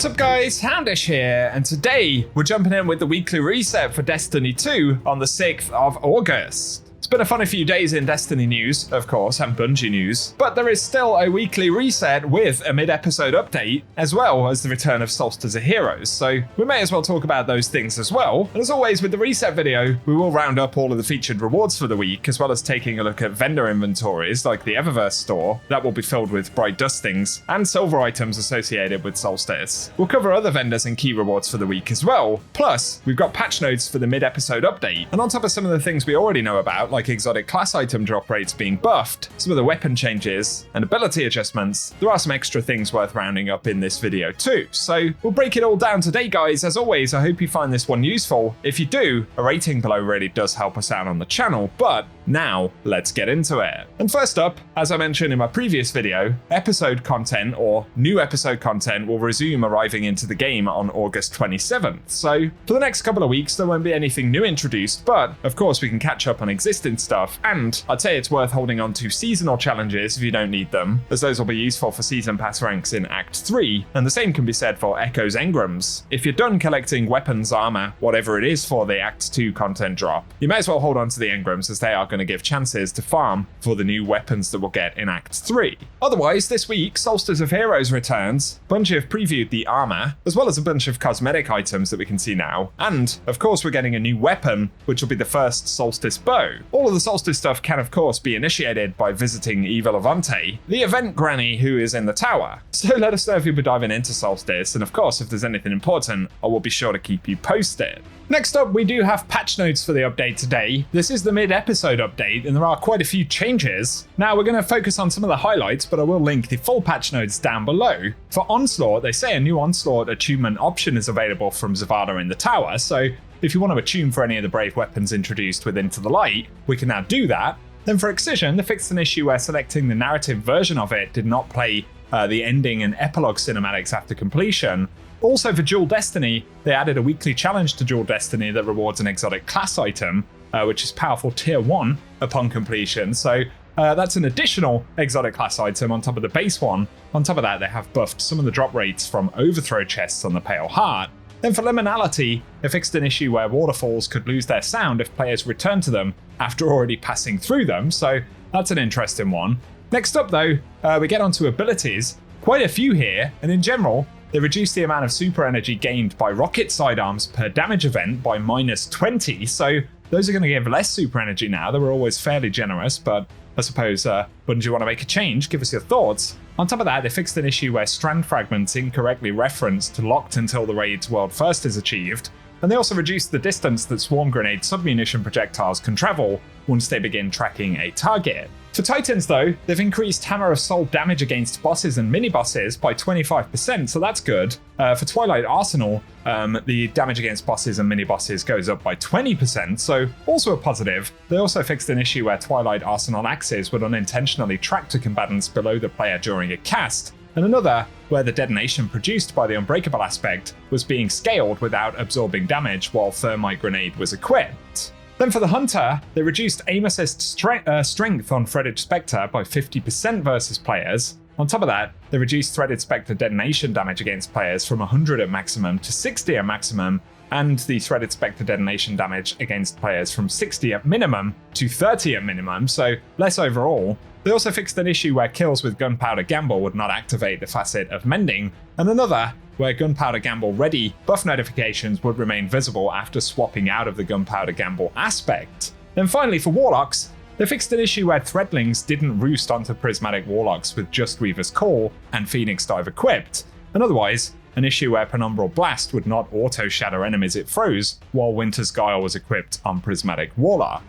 What's up guys, Houndish here, and today we're jumping in with the weekly reset for Destiny 2 on the 6th of August. It's been a funny few days in Destiny news, of course, and Bungie news, but there is still a weekly reset with a mid-episode update, as well as the return of Solstice of Heroes, so we may as well talk about those things as well. And as always with the reset video, we will round up all of the featured rewards for the week, as well as taking a look at vendor inventories like the Eververse store, that will be filled with bright dustings, and silver items associated with Solstice. We'll cover other vendors and key rewards for the week as well, plus we've got patch notes for the mid-episode update, and on top of some of the things we already know about, like exotic class item drop rates being buffed, some of the weapon changes, and ability adjustments, there are some extra things worth rounding up in this video too. So we'll break it all down today guys. As always, I hope you find this one useful. If you do, a rating below really does help us out on the channel, but now let's get into it. And first up, as I mentioned in my previous video, episode content or new episode content will resume arriving into the game on August 27th. So for the next couple of weeks, there won't be anything new introduced, but of course we can catch up on existing stuff. And I'd say it's worth holding on to seasonal challenges if you don't need them, as those will be useful for season pass ranks in Act 3, and the same can be said for Echo's engrams. If you're done collecting weapons, armor, whatever it is for the Act 2 content drop, you may as well hold on to the engrams, as they are going to give chances to farm for the new weapons that we'll get in Act 3. Otherwise, this week, Solstice of Heroes returns. Bungie have previewed the armor, as well as a bunch of cosmetic items that we can see now, and of course we're getting a new weapon, which will be the first Solstice bow. All of the Solstice stuff can of course be initiated by visiting Eva Levante, the event granny who is in the tower. So let us know if you'll be diving into Solstice, and of course if there's anything important, I will be sure to keep you posted. Next up, we do have patch notes for the update today. This is the mid-episode update, and there are quite a few changes. Now, we're going to focus on some of the highlights, but I will link the full patch notes down below. For Onslaught, they say a new Onslaught attunement option is available from Zavada in the tower, so if you want to attune for any of the brave weapons introduced with Into the Light, we can now do that. Then for Excision, they fixed an issue where selecting the narrative version of it did not play the ending and epilogue cinematics after completion. Also for Dual Destiny, they added a weekly challenge to Dual Destiny that rewards an exotic class item, which is powerful tier 1 upon completion. So that's an additional exotic class item on top of the base one. On top of that, they have buffed some of the drop rates from overthrow chests on the Pale Heart. Then for Liminality, they fixed an issue where waterfalls could lose their sound if players return to them after already passing through them, so that's an interesting one. Next up though, we get onto abilities. Quite a few here, and in general, they reduced the amount of super energy gained by rocket sidearms per damage event by -20, so those are going to give less super energy now. They were always fairly generous, but I suppose wouldn't you want to make a change? Give us your thoughts. On top of that, they fixed an issue where strand fragments incorrectly referenced locked until the raid's world first is achieved, and they also reduced the distance that swarm grenade submunition projectiles can travel once they begin tracking a target. For Titans though, they've increased Hammer of Soul damage against bosses and mini-bosses by 25%, so that's good. For Twilight Arsenal, the damage against bosses and mini-bosses goes up by 20%, so also a positive. They also fixed an issue where Twilight Arsenal axes would unintentionally track to combatants below the player during a cast, and another where the detonation produced by the Unbreakable aspect was being scaled without absorbing damage while Thermite Grenade was equipped. Then for the Hunter, they reduced aim assist strength on Threaded Spectre by 50% versus players. On top of that, they reduced Threaded Spectre detonation damage against players from 100 at maximum to 60 at maximum, and the Threaded Spectre detonation damage against players from 60 at minimum to 30 at minimum, so less overall. They also fixed an issue where kills with Gunpowder Gamble would not activate the facet of Mending, and another where Gunpowder Gamble ready buff notifications would remain visible after swapping out of the Gunpowder Gamble aspect. Then finally for Warlocks, they fixed an issue where Threadlings didn't roost onto Prismatic Warlocks with just Weaver's Call and Phoenix Dive equipped, and otherwise, an issue where Penumbral Blast would not auto-shatter enemies it froze while Winter's Guile was equipped on Prismatic Warlock.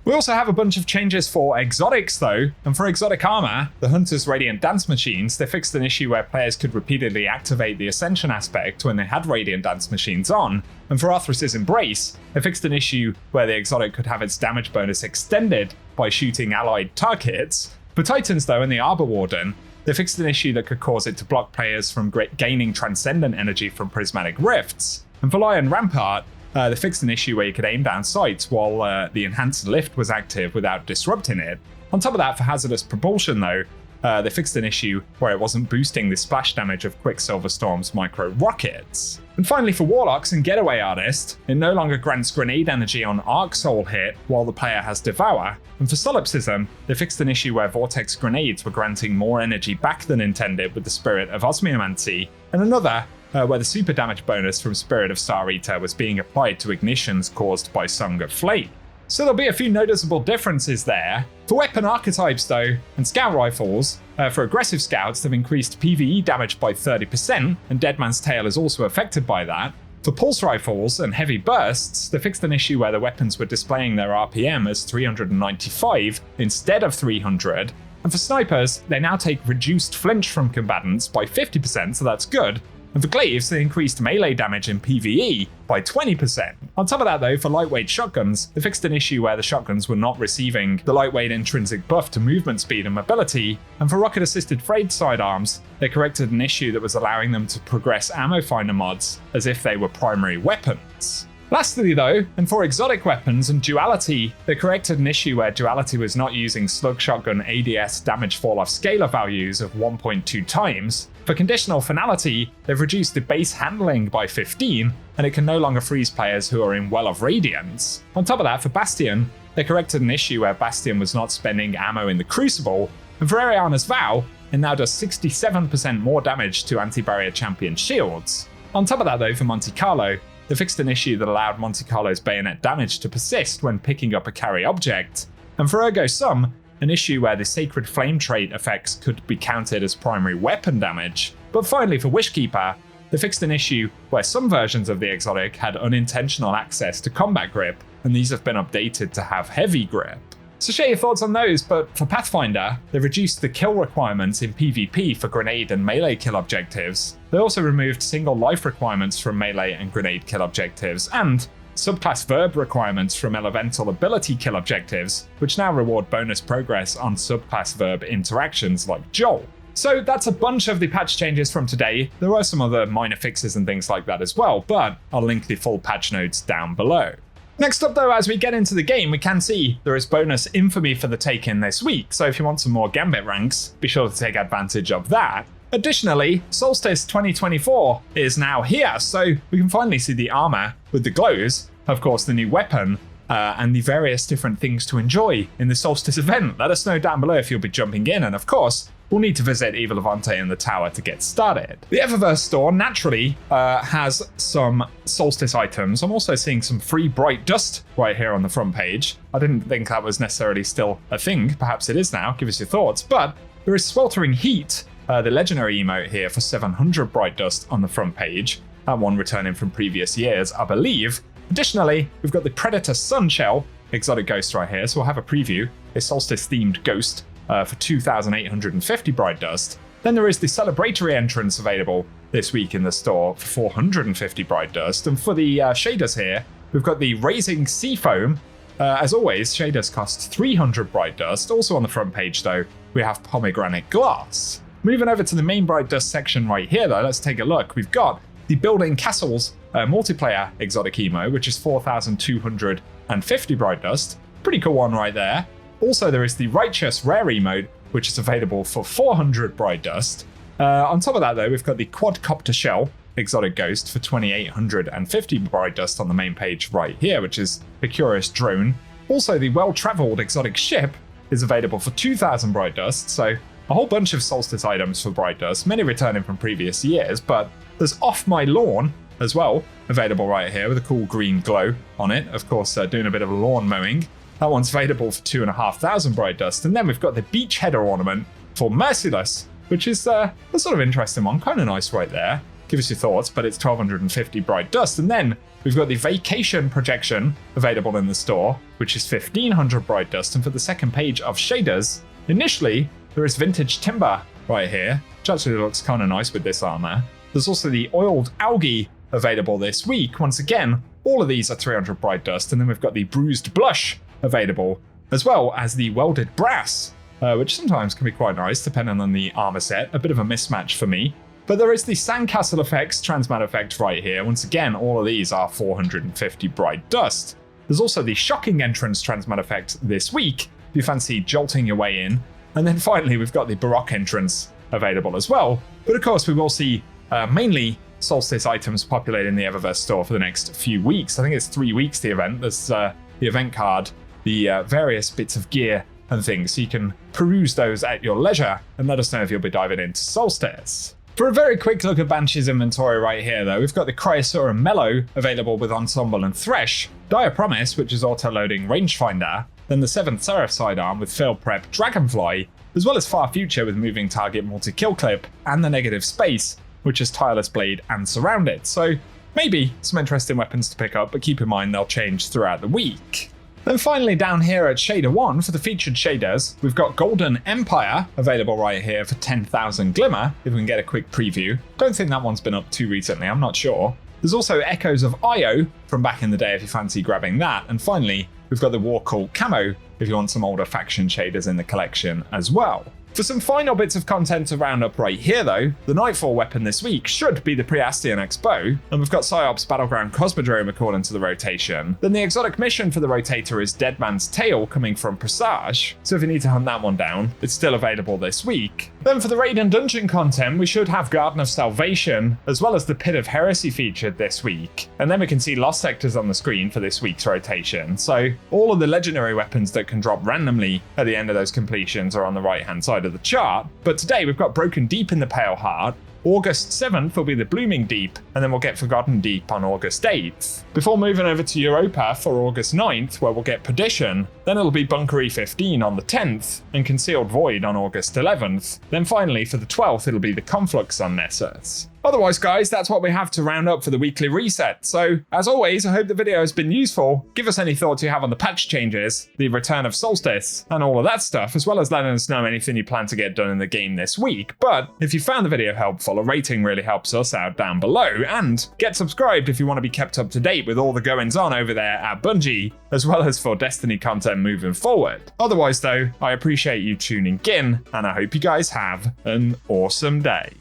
We also have a bunch of changes for exotics though, and for exotic armor, the Hunter's Radiant Dance Machines, they fixed an issue where players could repeatedly activate the Ascension aspect when they had Radiant Dance Machines on, and for Arthras' Embrace, they fixed an issue where the exotic could have its damage bonus extended by shooting allied targets. For Titans though, and the Arbor Warden, they fixed an issue that could cause it to block players from gaining Transcendent energy from Prismatic Rifts. And for Lion Rampart, they fixed an issue where you could aim down sights while the enhanced lift was active without disrupting it. On top of that, for hazardous propulsion though, they fixed an issue where it wasn't boosting the splash damage of Quicksilver Storm's micro rockets. And finally for Warlocks and Getaway Artist, it no longer grants grenade energy on Arc Soul hit while the player has Devour. And for Solipsism, they fixed an issue where Vortex grenades were granting more energy back than intended with the Spirit of Osmiomancy, and another where the super damage bonus from Spirit of Star Eater was being applied to ignitions caused by Song of Flame. So there'll be a few noticeable differences there. For weapon archetypes though, and scout rifles, for aggressive scouts they've increased PvE damage by 30%, and Deadman's Tail is also affected by that. For pulse rifles and heavy bursts, they fixed an issue where the weapons were displaying their RPM as 395 instead of 300, and for snipers, they now take reduced flinch from combatants by 50%, so that's good. And for glaives, they increased melee damage in PvE by 20%. On top of that though, for lightweight shotguns, they fixed an issue where the shotguns were not receiving the lightweight intrinsic buff to movement speed and mobility, and for rocket-assisted frayed sidearms, they corrected an issue that was allowing them to progress ammo finder mods as if they were primary weapons. Lastly though, and for exotic weapons and duality, they corrected an issue where duality was not using slug shotgun ADS damage fall-off scalar values of 1.2 times. For conditional finality, they've reduced the base handling by 15, and it can no longer freeze players who are in Well of Radiance. On top of that, for Bastion, they corrected an issue where Bastion was not spending ammo in the Crucible, and for Ariana's Vow, it now does 67% more damage to anti-barrier champion shields. On top of that though, for Monte Carlo, they fixed an issue that allowed Monte Carlo's bayonet damage to persist when picking up a carry object, and for Ergo Sum, an issue where the Sacred Flame trait effects could be counted as primary weapon damage. But finally for Wishkeeper, they fixed an issue where some versions of the exotic had unintentional access to combat grip, and these have been updated to have heavy grip. So share your thoughts on those, but for Pathfinder, they reduced the kill requirements in PvP for grenade and melee kill objectives. They also removed single life requirements from melee and grenade kill objectives, and subclass verb requirements from elemental ability kill objectives, which now reward bonus progress on subclass verb interactions like Joel. So that's a bunch of the patch changes from today. There were some other minor fixes and things like that as well, but I'll link the full patch notes down below. Next up though, as we get into the game, we can see there is bonus infamy for the take-in this week, so if you want some more Gambit ranks, be sure to take advantage of that. Additionally, Solstice 2024 is now here, so we can finally see the armor with the glows, of course the new weapon, and the various different things to enjoy in the Solstice event. Let us know down below if you'll be jumping in, and of course, we'll need to visit Eva Levante in the tower to get started. The Eververse store naturally has some Solstice items. I'm also seeing some free Bright Dust right here on the front page. I didn't think that was necessarily still a thing. Perhaps it is now. Give us your thoughts. But there is Sweltering Heat, the legendary emote here for 700 Bright Dust on the front page. That one returning from previous years, I believe. Additionally, we've got the Predator Sunshell exotic ghost right here. So we'll have a preview. A Solstice-themed ghost for 2,850 Bright Dust. Then there is the celebratory entrance available this week in the store for 450 Bright Dust. And for the shaders here, we've got the Raising Sea Foam. As always, shaders cost 300 Bright Dust. Also on the front page though, we have Pomegranate Glass. Moving over to the main Bright Dust section right here though, let's take a look. We've got the Building Castles multiplayer exotic emo, which is 4,250 Bright Dust. Pretty cool one right there. Also, there is the Righteous Rare emote, which is available for 400 Bright Dust. On top of that, though, we've got the Quadcopter Shell exotic ghost for 2,850 Bright Dust on the main page right here, which is a curious drone. Also, the Well-Traveled exotic ship is available for 2,000 Bright Dust, so a whole bunch of Solstice items for Bright Dust, many returning from previous years, but there's Off My Lawn as well, available right here with a cool green glow on it. Of course, doing a bit of lawn mowing. That one's available for 2,500 Bright Dust. And then we've got the Beach Header ornament for Merciless, which is a sort of interesting one. Kind of nice right there. Give us your thoughts, but it's 1,250 Bright Dust. And then we've got the Vacation projection available in the store, which is 1,500 Bright Dust. And for the second page of shaders, initially, there is Vintage Timber right here, which actually looks kind of nice with this armor. There's also the Oiled Algae available this week. Once again, all of these are 300 Bright Dust. And then we've got the Bruised Blush available, as well as the Welded Brass, which sometimes can be quite nice depending on the armor set. A bit of a mismatch for me. But there is the Sandcastle Effects Transmat effect right here. Once again, all of these are 450 Bright Dust. There's also the Shocking Entrance Transmat effect this week, if you fancy jolting your way in And then finally, we've got the Baroque entrance available as well. But of course, we will see mainly Solstice items populated in the Eververse store for the next few weeks. I think it's 3 weeks, the event. There's the event card, the various bits of gear and things, so you can peruse those at your leisure and let us know if you'll be diving into Solstice. For a very quick look at Banshee's inventory right here though, we've got the Cryosaur Mellow available with Ensemble and Thresh, Dire Promise, which is auto-loading rangefinder, then the 7th Seraph sidearm with Fail Prep Dragonfly, as well as Far Future with moving target multi-kill clip, and the Negative Space, which is Tireless Blade and Surrounded. So maybe some interesting weapons to pick up, but keep in mind they'll change throughout the week. Then finally down here at Shader 1 for the featured shaders, we've got Golden Empire available right here for 10,000 Glimmer, if we can get a quick preview. Don't think that one's been up too recently, I'm not sure. There's also Echoes of Io from back in the day if you fancy grabbing that. And finally, we've got the War Cult Camo if you want some older faction shaders in the collection as well. For some final bits of content to round up right here though, the Nightfall weapon this week should be the Priastian Expo, and we've got Psyops Battleground Cosmodrome according to the rotation. Then the exotic mission for the rotator is Dead Man's Tail coming from Presage, so if you need to hunt that one down, it's still available this week. Then for the raid and dungeon content, we should have Garden of Salvation, as well as the Pit of Heresy featured this week. And then we can see Lost Sectors on the screen for this week's rotation, so all of the legendary weapons that can drop randomly at the end of those completions are on the right hand side of the chart. But today we've got Broken Deep in the Pale Heart, August 7th will be the Blooming Deep, and then we'll get Forgotten Deep on August 8th. Before moving over to Europa for August 9th, where we'll get Perdition, then it'll be Bunker E15 on the 10th, and Concealed Void on August 11th. Then finally, for the 12th, it'll be the Conflux on Nessus. Otherwise, guys, that's what we have to round up for the weekly reset. So, as always, I hope the video has been useful. Give us any thoughts you have on the patch changes, the return of Solstice, and all of that stuff, as well as letting us know anything you plan to get done in the game this week. But if you found the video helpful, a rating really helps us out down below. And get subscribed if you want to be kept up to date with all the goings-on over there at Bungie, as well as for Destiny content moving forward. Otherwise, though, I appreciate you tuning in, and I hope you guys have an awesome day.